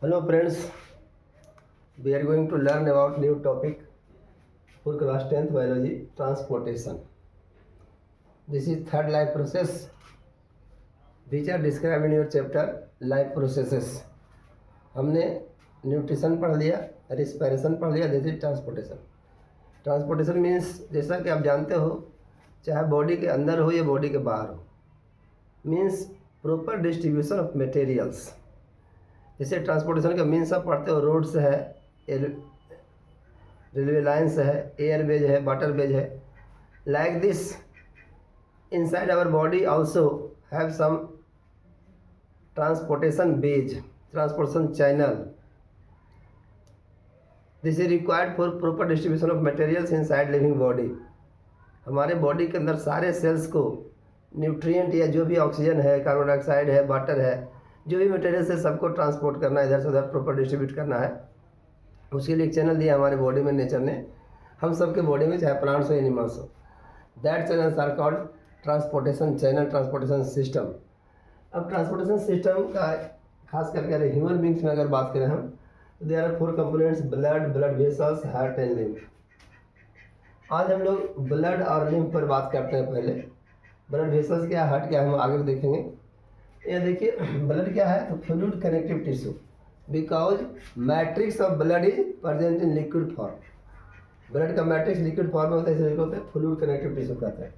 Hello friends, we are going to learn about new topic for class 10th biology, transportation. This is third life process which are described in your chapter life processes. हमने nutrition पढ़ लिया, respiration पढ़ लिया, this is transportation. Transportation means जैसा कि आप जानते हो, चाहे बॉडी के अंदर हो या बॉडी के बाहर हो, means proper distribution of materials. जैसे ट्रांसपोर्टेशन का मीन्स आप पढ़ते हो, रोड्स है, रेलवे लाइन्स है, एयरवेज है, वाटरवेज है. Like this inside our body also have some transportation ways, transportation channel. This is required for proper distribution of materials inside living body. हमारे बॉडी के अंदर सारे सेल्स को न्यूट्रिएंट या जो भी ऑक्सीजन है, कार्बन डाइऑक्साइड है, वाटर है, जो भी मटेरियल है सबको ट्रांसपोर्ट करना है, इधर से उधर प्रॉपर डिस्ट्रीब्यूट करना है. उसके लिए एक चैनल दिया हमारे बॉडी में नेचर ने, हम सबके बॉडी में, चाहे प्लांट्स हो एनिमल्स हो. That channels are called transportation channel, transportation system. अब ट्रांसपोर्टेशन सिस्टम का खास करके ह्यूमन बींग्स में अगर बात करें हम, तो there are 4 components: blood, blood vessels, heart and lymph. आज हम लोग ब्लड और लिम्फ पर बात करते हैं. पहले ब्लड वेसल्स क्या, हार्ट क्या, हम आगे देखेंगे. ये देखिए, ब्लड क्या है, तो fluid connective tissue, because matrix of blood is present in liquid form. Blood का मैट्रिक्स लिक्विड फॉर्म में होता है, इसलिए होता है फ्लूइड कनेक्टिव टिश्यू कहते हैं.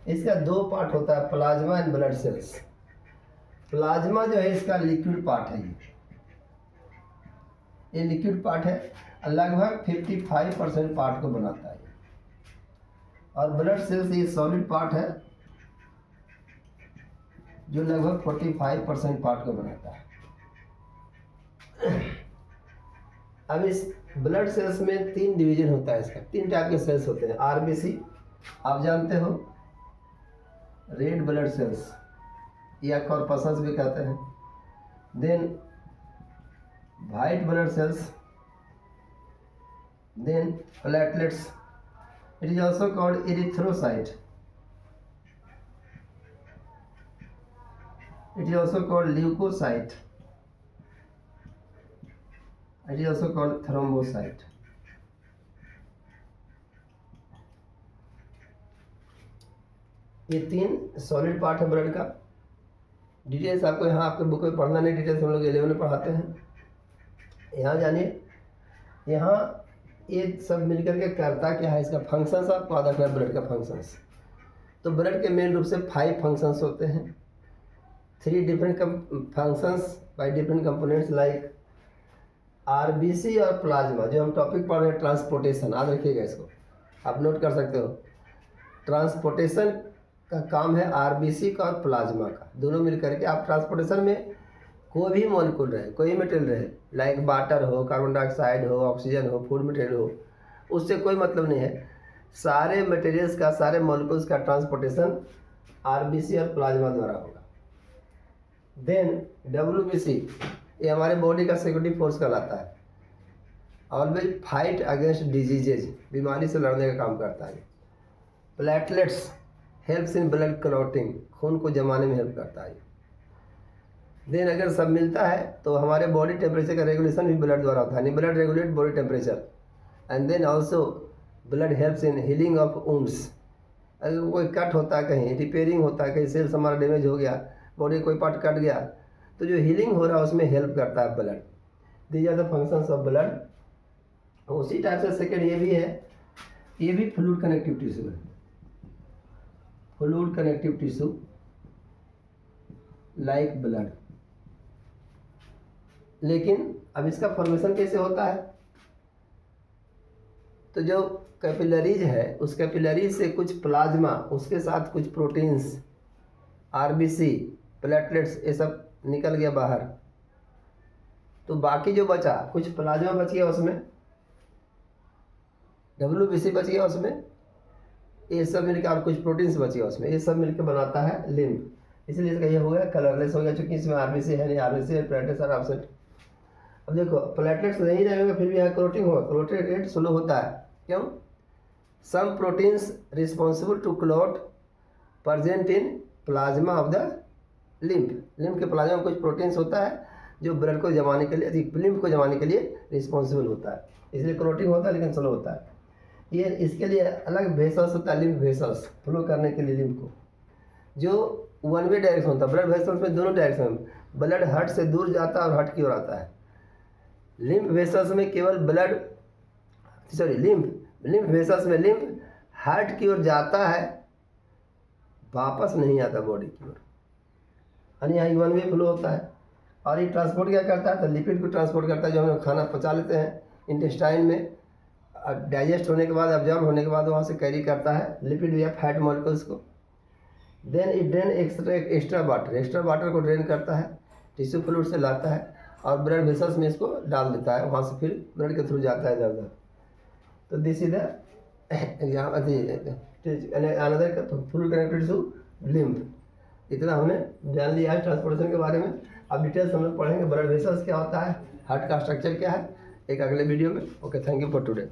इसका 2 पार्ट होता है, plasma and blood cells. Plasma जो है इसका लिक्विड पार्ट है, ये लिक्विड पार्ट है, लगभग 55% पार्ट को बनाता है. और ब्लड सेल्स ये सॉलिड पार्ट है जो लगभग 45% पार्ट को बनाता है. अब इस ब्लड सेल्स में 3 डिवीजन होता है. इसका 3 टाइप के सेल्स होते हैं. आरबीसी आप जानते हो, रेड ब्लड सेल्स या कॉर्पसल्स भी कहते हैं. Then white blood cells, then platelets. It is also called erythrocyte. It is also called leukocyte. It is also called thrombocyte. ये 3 सॉलिड पार्ट है ब्लड का. डिटेल्स आपको यहाँ आपके बुक में पढ़ना नहीं, डिटेल्स हम लोग 11 में पढ़ाते हैं. यहाँ जानिए, यहाँ ये सब मिलकर के करता क्या है, इसका फंक्शंस आपको याद रखना है. ब्लड का फंक्शंस, तो ब्लड के मेन रूप से 5 फंक्शंस होते हैं. 3 different functions by different components like RBC और प्लाज्मा. जो हम टॉपिक पढ़ रहे हैं ट्रांसपोर्टेशन, याद रखिएगा, इसको आप नोट कर सकते हो. ट्रांसपोर्टेशन का काम है आरबीसी का और प्लाज्मा का, दोनों मिलकर के. आप ट्रांसपोर्टेशन में कोई भी मॉलिक्यूल रहे, कोई मटेरियल रहे, लाइक वाटर हो, कार्बन डाइऑक्साइड हो, ऑक्सीजन हो, फूड मटेरियल हो, उससे कोई मतलब नहीं है. सारे मटेरियल्स का, सारे मॉलिक्यूल्स का ट्रांसपोर्टेशन आरबीसी और प्लाज्मा द्वारा होगा. देन WBC, ये हमारे बॉडी का सिक्योरिटी फोर्स कहलाता है. ऑलवेज फाइट अगेंस्ट डिजीजेज, बीमारी से लड़ने का काम करता है. Platelets helps in blood clotting, खून को जमाने में हेल्प करता है. देन अगर सब मिलता है तो हमारे बॉडी टेम्परेचर का रेगुलेशन भी ब्लड द्वारा होता है. Blood regulate body temperature. And then also blood helps in healing of wounds. अगर कोई कट होता है, कहीं रिपेयरिंग होता है, कहीं सेल्स हमारा डैमेज हो गया, बॉडी कोई पार्ट कट गया, तो जो हीलिंग हो रहा है उसमें हेल्प करता है blood. These are the functions of blood. उसी टाइप से सेकेंड ये भी है, ये भी फ्लूइड कनेक्टिव टिश्यू है. Fluid connective tissue like blood. लेकिन अब इसका फॉर्मेशन कैसे होता है, तो जो कैपिलरीज है, उस कैपिलरीज से कुछ प्लाज्मा, उसके साथ कुछ प्रोटीन्स, आरबीसी, प्लेटलेट्स, ये सब निकल गया बाहर. तो बाकी जो बचा, कुछ प्लाज्मा बच गया उसमें, WBC बच गया उसमें, ये सब मिलकर, और कुछ प्रोटीन्स बच गया उसमें, ये सब मिलकर बनाता है लिम्फ. इसलिए इसका ये हो गया कलरलेस हो गया, क्योंकि इसमें आरबीसी है नहीं, आरबीसी है, प्लेटलेट्स आर एब्सेंट. अब देखो, प्लेटलेट्स नहीं रहेगा फिर भी यहाँ क्लोटिंग होगा, क्लोटेड रेट स्लो होता है. क्यों? Some proteins responsible to clot present in plasma of the lymph. Lymph के प्लाज्मा में कुछ प्रोटीन्स होता है जो ब्लड को जमाने के लिए, लिम्फ को जमाने के लिए रिस्पॉन्सिबल होता है। इसलिए क्लोटिंग होता है लेकिन स्लो होता है। ये इसके लिए अलग वेसल्स होता है, लिम्फ वेसल्स फ्लो करने के लिए लिम्फ को, जो वन वे डायरेक्शन होता है। ब्लड वेसल्स में दोनों डायरेक्शन, ब्लड हार्ट से दूर जाता है और हार्ट की ओर आता है। लिम्फ वेसल्स में केवल ब्लड, लिम्फ वेसल्स में लिम्फ हार्ट की ओर जाता है, वापस नहीं आता बॉडी की ओर, यानी यहाँ वन वे फ्लो होता है। और ये ट्रांसपोर्ट क्या करता है, तो लिपिड को ट्रांसपोर्ट करता है, जो हम खाना पचा लेते हैं इंटेस्टाइन में, डाइजेस्ट होने के बाद, ऑब्जर्व होने के बाद वहाँ से कैरी करता है लिपिड या फैट मॉलिक्यूल्स को। Then it drain extra water को ड्रेन करता है, टिश्यू फ्लूइड से लाता है और ब्लड वेसल्स में इसको डाल देता है, वहाँ से फिर ब्लड के थ्रू जाता है इधर उधर। तो this is the another full connected to lymph. इतना हमने जान लिया है ट्रांसपोर्टेशन के बारे में। अब डिटेल्स हम लोग पढ़ेंगे, ब्लड वेसल्स क्या होता है, हार्ट का स्ट्रक्चर क्या है, एक अगले वीडियो में। Okay, thank you for today.